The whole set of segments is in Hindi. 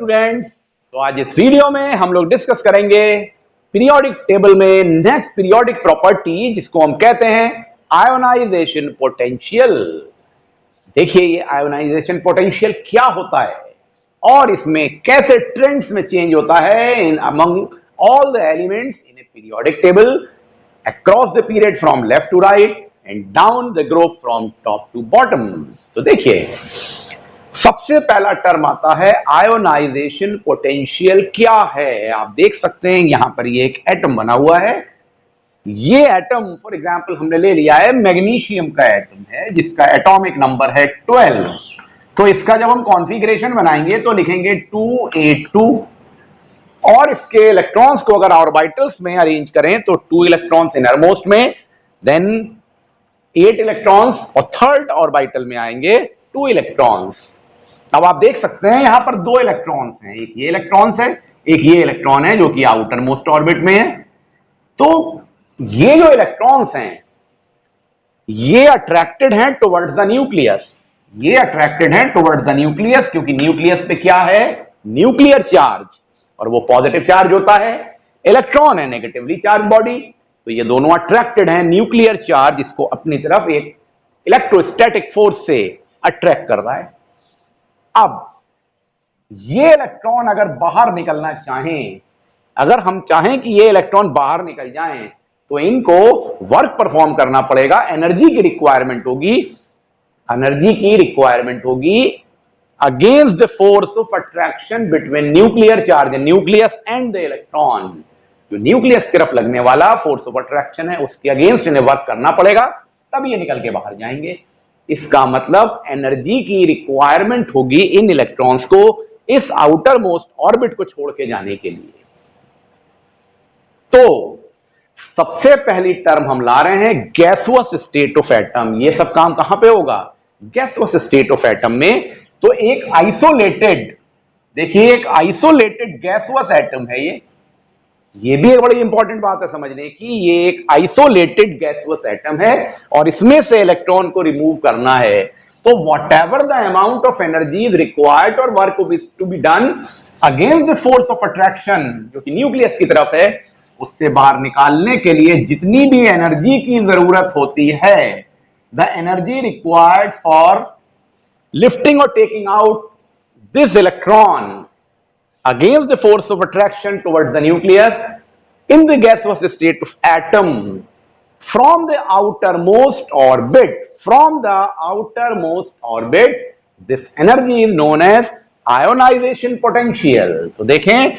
स्टूडेंट्स, तो आज इस वीडियो में हम लोग डिस्कस करेंगे पीरियोडिक टेबल में नेक्स्ट पीरियोडिक प्रॉपर्टी जिसको हम कहते हैं आयोनाइजेशन पोटेंशियल। देखिए ये आयोनाइजेशन पोटेंशियल क्या होता है और इसमें कैसे ट्रेंड्स में चेंज होता है in among all the elements in a periodic table across the period from left to right and down the graph from top to bottom. तो देखिए सबसे पहला टर्म आता है आयोनाइजेशन पोटेंशियल। क्या है आप देख सकते हैं यहां पर ये एक एटम बना हुआ है। ये एटम फॉर एग्जांपल हमने ले लिया है मैग्नीशियम का एटम है जिसका एटॉमिक नंबर है 12। तो इसका जब हम कॉन्फ़िगरेशन बनाएंगे तो लिखेंगे 282 और इसके इलेक्ट्रॉन्स को अगर ऑर्बिटल्स में अरेंज करें तो 2 इलेक्ट्रॉन्स इनरमोस्ट में, देन 8 इलेक्ट्रॉन्स और थर्ड ऑर्बिटल में आएंगे 2 इलेक्ट्रॉन्स। अब आप देख सकते हैं यहां पर 2 इलेक्ट्रॉन्स हैं, एक ये इलेक्ट्रॉन्स है एक ये इलेक्ट्रॉन है जो कि आउटर मोस्ट ऑर्बिट में है। तो ये जो इलेक्ट्रॉन्स हैं ये अट्रैक्टेड हैं टुवर्ड्स द न्यूक्लियस, ये अट्रैक्टेड हैं टुवर्ड्स द न्यूक्लियस क्योंकि न्यूक्लियस पे क्या है, न्यूक्लियर चार्ज, और वो पॉजिटिव चार्ज होता है। इलेक्ट्रॉन है नेगेटिवली चार्ज बॉडी, तो ये दोनों अट्रैक्टेड हैं न्यूक्लियर चार्ज इसको अपनी तरफ एक इलेक्ट्रोस्टैटिक फोर्स से अट्रैक्ट कर रहा है। अब ये इलेक्ट्रॉन अगर बाहर निकलना चाहें, अगर हम चाहें कि ये इलेक्ट्रॉन बाहर निकल जाएं तो इनको वर्क परफॉर्म करना पड़ेगा, एनर्जी की रिक्वायरमेंट होगी, एनर्जी की रिक्वायरमेंट होगी against the force of attraction between nuclear charge nucleus and the electron. जो न्यूक्लियस की तरफ लगने वाला फोर्स ऑफ अट्रैक्शन है उसके अगेंस्ट इन्हें वर्क करना पड़ेगा, तब ये निकल के बाहर जाएंगे। इसका मतलब एनर्जी की रिक्वायरमेंट होगी इन इलेक्ट्रॉन्स को इस आउटर मोस्ट ऑर्बिट को छोड़ के जाने के लिए। तो सबसे पहली टर्म हम ला रहे हैं गैसुअस स्टेट ऑफ एटम। ये सब काम कहां पे होगा, गैसुअस स्टेट ऑफ एटम में। तो एक आइसोलेटेड, देखिए एक आइसोलेटेड गैसुअस एटम है ये भी एक बड़ी इंपॉर्टेंट बात है समझने की। ये एक आइसोलेटेड गैसुअस एटम है और इसमें से इलेक्ट्रॉन को रिमूव करना है। तो whatever the amount of energy is required और work to be done against the force of attraction जो कि न्यूक्लियस की तरफ है, उससे बाहर निकालने के लिए जितनी भी एनर्जी की जरूरत होती है, the energy required for lifting और taking out this electron against the force of attraction towards the nucleus in the gaseous state of atom from the outermost orbit, from the outermost orbit, this energy is known as ionization potential. तो देखें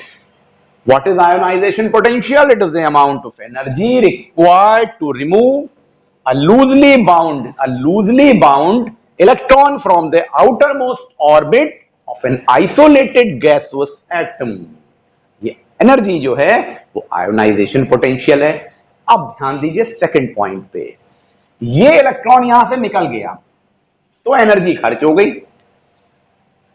what is ionization potential? It is the amount of energy required to remove a loosely bound electron from the outermost orbit of an isolated gaseous atom. ये एनर्जी जो है वो आयोनाइजेशन पोटेंशियल है। अब ध्यान दीजिए सेकंड पॉइंट पे, ये इलेक्ट्रॉन यहां से निकल गया तो एनर्जी खर्च हो गई।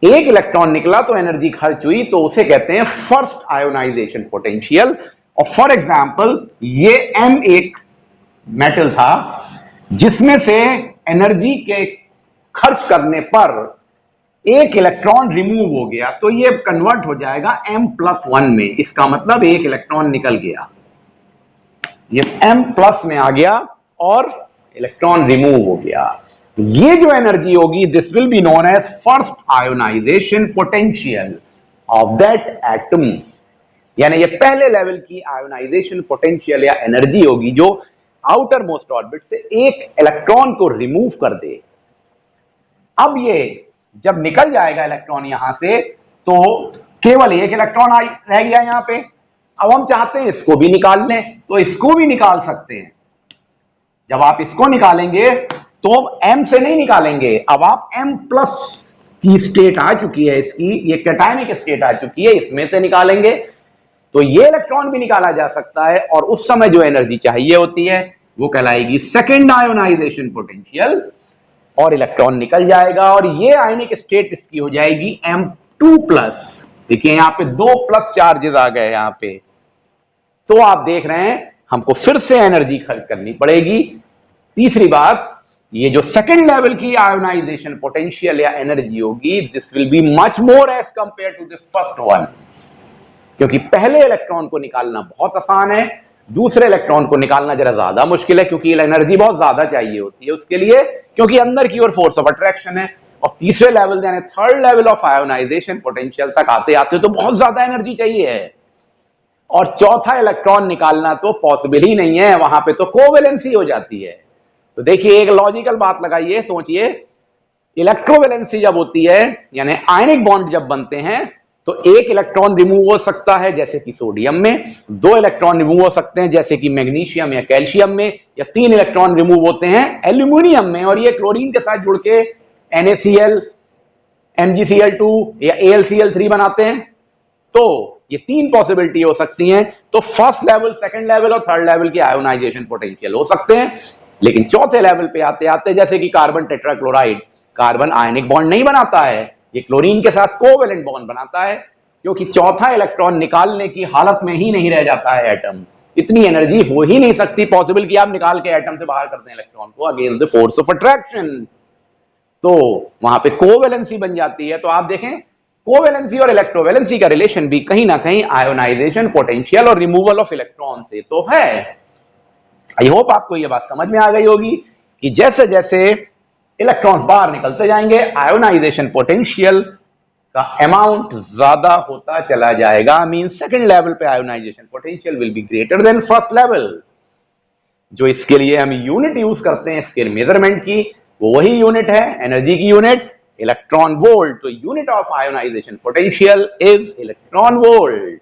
एक इलेक्ट्रॉन निकला तो एनर्जी खर्च हुई, तो उसे कहते हैं फर्स्ट आयोनाइजेशन पोटेंशियल। और फॉर एग्जांपल ये M एक मेटल था जिसमें से एनर्जी के खर्च करने पर एक इलेक्ट्रॉन रिमूव हो गया तो ये कन्वर्ट हो जाएगा M+1 में। इसका मतलब एक इलेक्ट्रॉन निकल गया, ये M+ में आ गया और इलेक्ट्रॉन रिमूव हो गया। ये जो एनर्जी होगी this will be known as first ionization potential of that atom. यानी ये पहले लेवल की आयोनाइजेशन पोटेंशियल या एनर्जी होगी जो आउटर मोस्ट ऑर्बिट से एक इलेक्ट्रॉन को रिमूव कर दे। अब ये जब निकल जाएगा इलेक्ट्रॉन यहां से तो केवल एक इलेक्ट्रॉन रह गया यहां पे। अब हम चाहते हैं इसको भी निकाल लें तो इसको भी निकाल सकते हैं। जब आप इसको निकालेंगे तो M से नहीं निकालेंगे, अब आप M+ की स्टेट आ चुकी है इसकी, ये कैटायनिक स्टेट आ चुकी है, इसमें से निकालेंगे तो ये इलेक्ट्रॉन भी निकाला जा सकता है और उस समय जो एनर्जी चाहिए होती है वो कहलाएगी सेकेंड आयोनाइजेशन पोटेंशियल और इलेक्ट्रॉन निकल जाएगा और ये आयनिक स्टेट इसकी हो जाएगी M2+। देखिए यहां पे 2+ चार्जेस आ गए यहां पे। तो आप देख रहे हैं हमको फिर से एनर्जी खर्च करनी पड़ेगी। तीसरी बात, ये जो सेकंड लेवल की आयोनाइजेशन पोटेंशियल या एनर्जी होगी, this will be much more as compare to this first one, क्योंकि पहले इलेक्ट्रॉन को निकालना बहुत आसान है, दूसरे इलेक्ट्रॉन को निकालना जरा ज्यादा मुश्किल है, क्योंकि एनर्जी बहुत ज्यादा चाहिए होती है उसके लिए, क्योंकि अंदर की ओर फोर्स ऑफ अट्रैक्शन है। और तीसरे लेवल यानी third level of ionization potential तक आते आते तो बहुत ज्यादा एनर्जी चाहिए है, और चौथा इलेक्ट्रॉन निकालना तो पॉसिबल ही नहीं है, वहां पे तो कोवेलेंसी हो जाती है। तो देखिए एक लॉजिकल बात लगाइए, सोचिए, इलेक्ट्रोवेलेंसी जब होती है यानी आयनिक बॉन्ड जब बनते हैं तो एक इलेक्ट्रॉन रिमूव हो सकता है जैसे कि सोडियम में, दो इलेक्ट्रॉन रिमूव हो सकते हैं जैसे कि मैग्नीशियम या कैल्शियम में, या तीन इलेक्ट्रॉन रिमूव होते हैं एल्यूमिनियम में, और ये क्लोरीन के साथ जुड़ के NaCl, MgCl2 या AlCl3 बनाते हैं। तो ये तीन पॉसिबिलिटी हो सकती हैं। तो फर्स्ट लेवल, सेकंड लेवल और थर्ड लेवल की आयोनाइजेशन पोटेंशियल हो सकते हैं, लेकिन चौथे लेवल पे आते आते जैसे कि carbon tetrachloride, carbon ionic bond नहीं बनाता है, ये क्लोरीन के साथ कोवेलेंट बॉन्ड बनाता है, क्योंकि चौथा इलेक्ट्रॉन निकालने की हालत में ही नहीं रह जाता है एटम। इतनी एनर्जी हो ही नहीं सकती पॉसिबल कि आप निकाल के एटम से बाहर करते हैं इलेक्ट्रॉन को against the force of attraction. तो वहां पे कोवेलेंसी बन जाती है। तो आप देखें कोवेलेंसी और इलेक्ट्रोवेलेंसी का रिलेशन भी कहीं ना कहीं आयोनाइजेशन पोटेंशियल और रिमूवल ऑफ इलेक्ट्रॉन से तो है। आई होप आपको यह बात समझ में आ गई होगी कि जैसे जैसे इलेक्ट्रॉन्स बाहर निकलते जाएंगे आयोनाइजेशन पोटेंशियल का अमाउंट ज्यादा होता चला जाएगा। मीन सेकंड लेवल पे ionization potential will be greater than first level. जो इसके लिए हम यूनिट यूज करते हैं इसके मेजरमेंट की, वो वही यूनिट है एनर्जी की यूनिट, इलेक्ट्रॉन वोल्ट। तो unit of ionization potential is electron volt.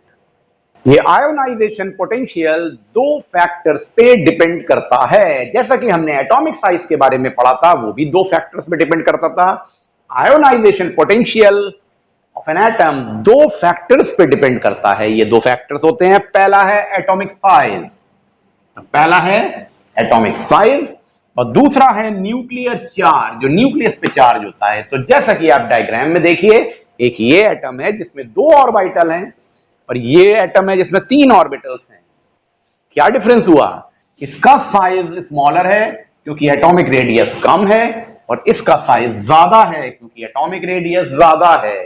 ये आयोनाइजेशन पोटेंशियल दो फैक्टर्स पे डिपेंड करता है। जैसा कि हमने एटॉमिक साइज के बारे में पढ़ा था, वो भी दो फैक्टर्स पे डिपेंड करता था। Ionisation potential of an atom दो फैक्टर्स पे डिपेंड करता है। ये दो फैक्टर्स होते हैं, पहला है एटॉमिक साइज, पहला है एटॉमिक साइज और दूसरा है न्यूक्लियर चार्ज, जो न्यूक्लियस पे चार्ज होता है। तो जैसा कि आप डायग्राम में देखिए, एक ये एटम है जिसमें दो ऑर्बिटल हैं और ये एटम है जिसमें तीन ऑर्बिटल्स हैं। क्या डिफरेंस हुआ? इसका साइज स्मॉलर है क्योंकि एटॉमिक रेडियस कम है, और इसका साइज ज्यादा है क्योंकि एटॉमिक रेडियस ज्यादा है।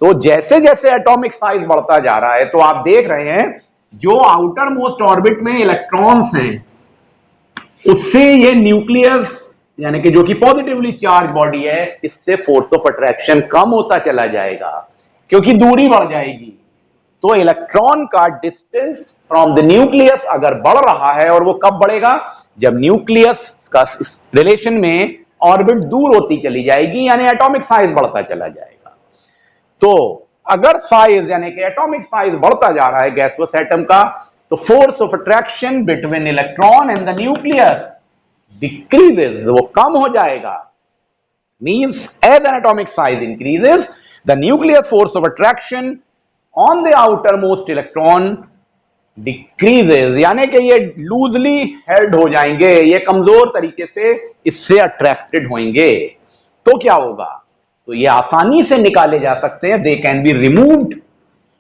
तो जैसे जैसे एटॉमिक साइज बढ़ता जा रहा है, तो आप देख रहे हैं जो आउटर मोस्ट ऑर्बिट में इलेक्ट्रॉन्स हैं उससे ये न्यूक्लियस यानी कि जो कि पॉजिटिवली चार्ज बॉडी है, इससे फोर्स ऑफ अट्रैक्शन कम होता चला जाएगा क्योंकि दूरी बढ़ जाएगी। तो इलेक्ट्रॉन का डिस्टेंस फ्रॉम द न्यूक्लियस अगर बढ़ रहा है, और वो कब बढ़ेगा? जब न्यूक्लियस का रिलेशन में ऑर्बिट दूर होती चली जाएगी, यानी एटॉमिक साइज बढ़ता चला जाएगा। तो अगर साइज यानी कि एटॉमिक साइज बढ़ता जा रहा है गैसोस एटम का, तो force of attraction between electron and the nucleus decreases, वो कम हो जाएगा। Means as an atomic size increases, the nucleus force of attraction on the outer most electron decreases, यानी कि ये लूजली हेल्ड हो जाएंगे, ये कमजोर तरीके से इससे अट्रैक्टेड होंगे। तो क्या होगा? तो ये आसानी से निकाले जा सकते हैं। They can be removed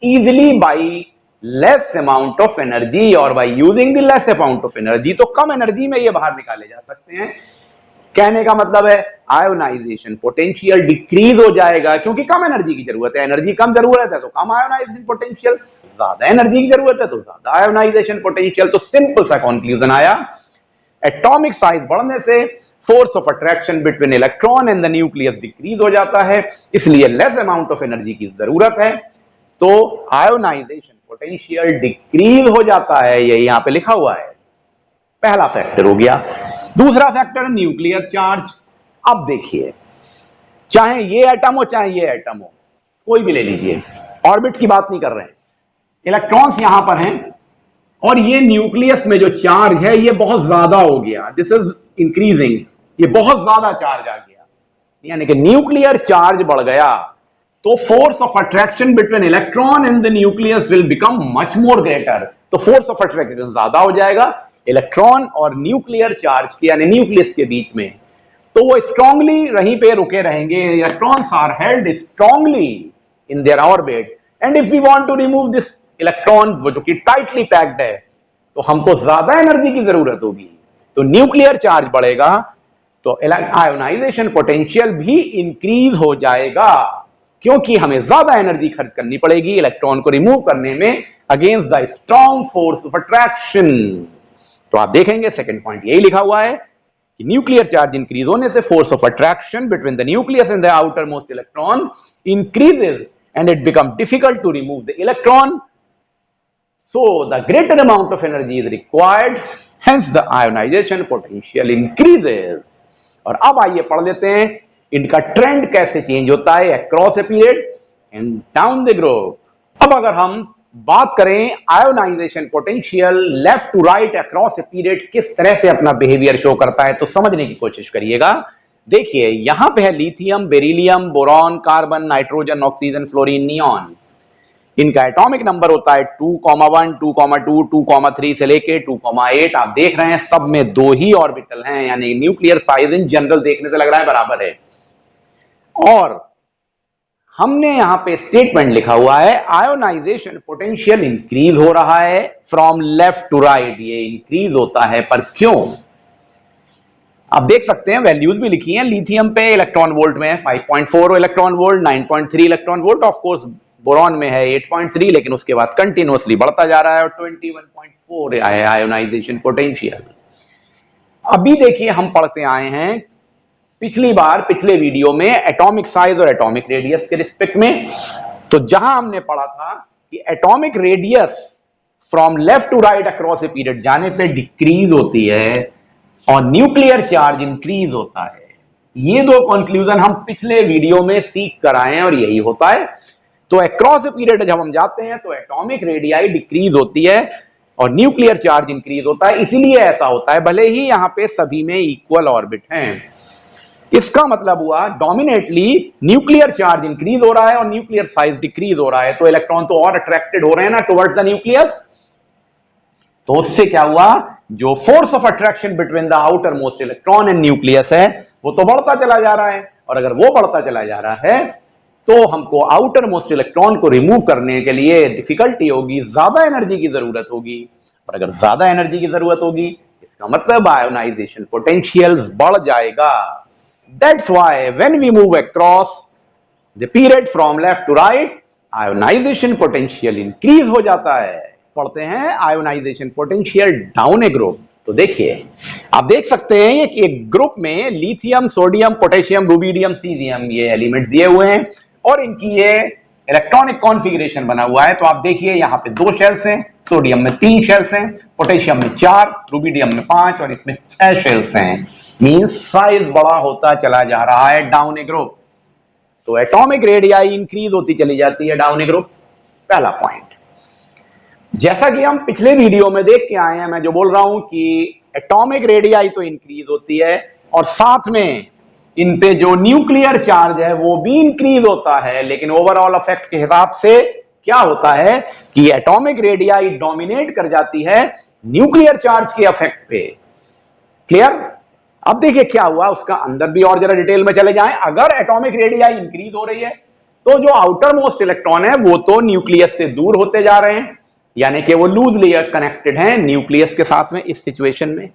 easily by less amount of energy और by using the less amount of energy. तो कम एनर्जी में ये बाहर निकाले जा सकते हैं। कहने का मतलब है आयोनाइजेशन पोटेंशियल डिक्रीज हो जाएगा क्योंकि कम एनर्जी की जरूरत है। एनर्जी कम जरूरत है तो कम आयोनाइजेशन पोटेंशियल, ज्यादा एनर्जी की जरूरत है तो ज्यादा आयोनाइजेशन पोटेंशियल। तो सिंपल सा कंक्लूजन आया, एटॉमिक साइज बढ़ने से force of attraction between electron and the nucleus decrease हो जाता है, इसलिए लेस अमाउंट ऑफ एनर्जी की जरूरत है। तो आयोनाइजेशन पोटेंशियल डिक्रीज हो जाता है, ये यहां पे लिखा हुआ है। पहला फैक्टर हो गया। दूसरा फैक्टर है न्यूक्लियर चार्ज। अब देखिए, चाहे ये एटम हो चाहे ये एटम हो, कोई भी ले लीजिए, ऑर्बिट की बात नहीं कर रहे हैं, इलेक्ट्रॉन्स यहां पर हैं और ये न्यूक्लियस में जो चार्ज है ये बहुत ज्यादा हो गया, दिस इज इंक्रीजिंग, ये बहुत ज्यादा चार्ज आ गया, यानी कि न्यूक्लियर चार्ज बढ़ गया। तो force of attraction between electron and the nucleus will become much more greater. तो फोर्स ऑफ अट्रैक्शन ज्यादा हो जाएगा इलेक्ट्रॉन और न्यूक्लियर चार्ज के यानी न्यूक्लियस के बीच में। तो वो स्ट्रांगली वहीं पे रुके रहेंगे। Electrons are held strongly in their orbit, and if we want to remove this electron, वो जो कि टाइटली पैक्ड है, तो हमको ज्यादा एनर्जी की जरूरत होगी। तो न्यूक्लियर चार्ज बढ़ेगा तो आयोनाइजेशन पोटेंशियल भी इंक्रीज हो जाएगा, क्योंकि हमें ज्यादा एनर्जी खर्च करनी पड़ेगी इलेक्ट्रॉन को रिमूव करने में against the strong force of attraction. तो आप देखेंगे सेकंड पॉइंट यही लिखा हुआ है कि न्यूक्लियर चार्ज इंक्रीज होने से force of attraction between the nucleus and the outer most electron increases and it become difficult to remove the electron, so the greater amount of energy is required, hence the ionization potential increases। और अब आइए पढ़ लेते हैं इनका ट्रेंड कैसे चेंज होता है across a period and down the group. अब अगर हम बात करें ionization potential left to right across a period किस तरह से अपना बिहेवियर शो करता है, तो समझने की कोशिश करिएगा। देखिए यहां पे है lithium, beryllium, boron, carbon, nitrogen, oxygen, fluorine, neon. इनका एटॉमिक नंबर होता है 2,1, 2,2, 2,3 से लेके 2,8। आप देख रहे हैं सब में 2 ही ऑर्बिटल हैं, यानी न्यूक्लियर साइज इन जनरल देखने से लग रहा है बराबर है। और हमने यहां पे स्टेटमेंट लिखा हुआ है आयोनाइजेशन पोटेंशियल इंक्रीज हो रहा है फ्रॉम लेफ्ट टू राइट। ये इंक्रीज होता है पर क्यों? आप देख सकते हैं वैल्यूज भी लिखी हैं। लिथियम पे इलेक्ट्रॉन वोल्ट में है 5.4 electron volt, 9.3 electron volt. Of course boron में है 8.3, लेकिन उसके बाद कंटिन्यूअसली बढ़ता जा रहा है और 21.4 है आयोनाइजेशन पोटेंशियल। अभी देखिए हम पढ़ते आए हैं पिछली बार पिछले वीडियो में एटॉमिक साइज और एटॉमिक रेडियस के रिस्पेक्ट में। तो जहां हमने पढ़ा था कि atomic radius from left to right across a period जाने पे डिक्रीज होती है और न्यूक्लियर चार्ज इंक्रीज होता है। ये 2 कंक्लूजन हम पिछले वीडियो में सीख कर आए हैं और यही होता है। तो अक्रॉस ए पीरियड जब हम जाते हैं तो एटॉमिक रेडियाई डिक्रीज होती है और न्यूक्लियर चार्ज इंक्रीज होता है। इसीलिए ऐसा होता है, भले ही यहां पे सभी में इक्वल ऑर्बिट हैं। इसका मतलब हुआ डोमिनेटली न्यूक्लियर चार्ज इंक्रीज हो रहा है और न्यूक्लियर साइज डिक्रीज हो रहा है, तो इलेक्ट्रॉन तो और अट्रैक्टेड हो रहे हैं ना टुवर्ड्स द न्यूक्लियस। तो उससे क्या हुआ, जो force of attraction between the outer most electron and nucleus है वो तो बढ़ता चला जा रहा है। और अगर वो बढ़ता चला जा रहा है तो हमको आउटर मोस्ट इलेक्ट्रॉन को रिमूव करने के लिए डिफिकल्टी होगी, ज्यादा एनर्जी की जरूरत होगी। और अगर ज्यादा एनर्जी की जरूरत होगी इसका मतलब आयोनाइजेशन पोटेंशियल बढ़ जाएगा। That's why when we move across the period from left to right ionization potential increase हो जाता है। पढ़ते हैं ionization potential down a group. तो देखिए आप देख सकते हैं कि एक ग्रुप में lithium, sodium, potassium, rubidium, caesium ये एलिमेंट दिए हुए हैं और इनकी ये इलेक्ट्रॉनिक कॉन्फ़िगरेशन बना हुआ है। तो आप देखिए यहां पे 2 शेल्स हैं, सोडियम में 3 शेल्स हैं, पोटेशियम में 4, रुबिडियम में 5 और इसमें 6 शेल्स हैं। मींस साइज बड़ा होता चला जा रहा है डाउन ए ग्रुप। तो एटॉमिक रेडियाई इंक्रीज होती चली जाती है डाउन ए ग्रुप। पहला पॉइंट, जैसा कि हम पिछले वीडियो में देख के आए हैं, मैं जो बोल रहा हूं कि एटॉमिक रेडियाई तो इंक्रीज होती है और साथ में इन पे जो न्यूक्लियर चार्ज है वो भी इंक्रीज होता है। लेकिन ओवरऑल इफेक्ट के हिसाब से क्या होता है कि एटॉमिक रेडियाई डोमिनेट कर जाती है न्यूक्लियर चार्ज के इफेक्ट पे। क्लियर? अब देखिए क्या हुआ, उसका अंदर भी और जरा डिटेल में चले जाएं। अगर एटॉमिक रेडियाई इंक्रीज हो रही है तो जो आउटर मोस्ट इलेक्ट्रॉन है वो तो न्यूक्लियस से दूर होते जा रहे हैं, यानी कि वो लूजली कनेक्टेड हैं न्यूक्लियस के साथ में इस सिचुएशन में।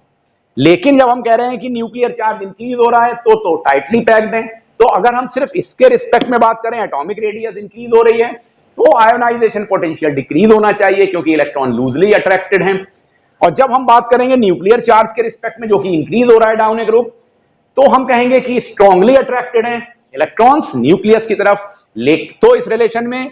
लेकिन जब हम कह रहे हैं कि न्यूक्लियर चार्ज इंक्रीज हो रहा है तो टाइटली पैक्ड है। तो अगर हम सिर्फ इसके रिस्पेक्ट में बात करें, एटॉमिक रेडियस इंक्रीज हो रही है तो आयोनाइजेशन पोटेंशियल डिक्रीज होना चाहिए क्योंकि इलेक्ट्रॉन लूजली अट्रैक्टेड हैं। और जब हम बात करेंगे न्यूक्लियर चार्ज के रिस्पेक्ट में जो कि इंक्रीज हो रहा है डाउन ए ग्रुप, तो हम कहेंगे कि स्ट्रांगली अट्रैक्टेड हैं इलेक्ट्रॉन्स न्यूक्लियस की तरफ। तो इस रिलेशन में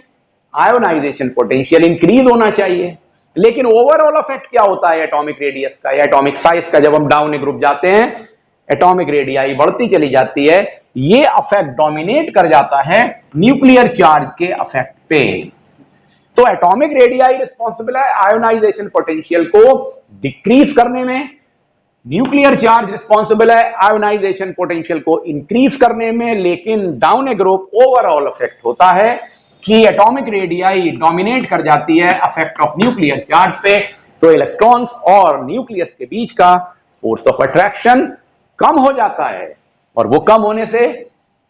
आयोनाइजेशन पोटेंशियल इंक्रीज होना चाहिए। लेकिन ओवरऑल इफेक्ट क्या होता है एटॉमिक रेडियस का या एटॉमिक साइज का, जब हम डाउन ए ग्रुप जाते हैं एटॉमिक रेडियाई बढ़ती चली जाती है, ये इफेक्ट डोमिनेट कर जाता है न्यूक्लियर चार्ज के इफेक्ट पे। तो एटॉमिक रेडियाई रिस्पॉन्सिबल है आयोनाइजेशन पोटेंशियल को डिक्रीज करने में, न्यूक्लियर चार्ज रिस्पॉन्सिबल है आयोनाइजेशन पोटेंशियल को इंक्रीज करने में। लेकिन down a group overall effect होता है कि एटॉमिक रेडियाई डोमिनेट कर जाती है इफेक्ट ऑफ न्यूक्लियर चार्ज पे। तो इलेक्ट्रॉन्स और न्यूक्लियस के बीच का फोर्स ऑफ अट्रैक्शन कम हो जाता है और वो कम होने से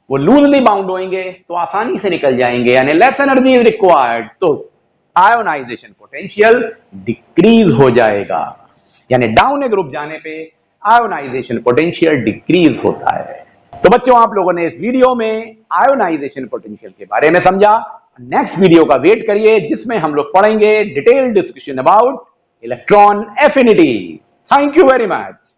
वो लूजली बाउंड होंगे तो आसानी से निकल जाएंगे, यानी लेस एनर्जी इज रिक्वायर्ड। तो आयोनाइजेशन पोटेंशियल डिक्रीज हो जाएगा, यानी डाउन ए ग्रुप जाने पे आयोनाइजेशन पोटेंशियल डिक्रीज होता है। तो बच्चों, आप लोगों ने इस वीडियो में आयोनाइजेशन पोटेंशियल के बारे में समझा। नेक्स्ट वीडियो का वेट करिए, जिसमें हम लोग पढ़ेंगे detail discussion about electron affinity. Thank you very much.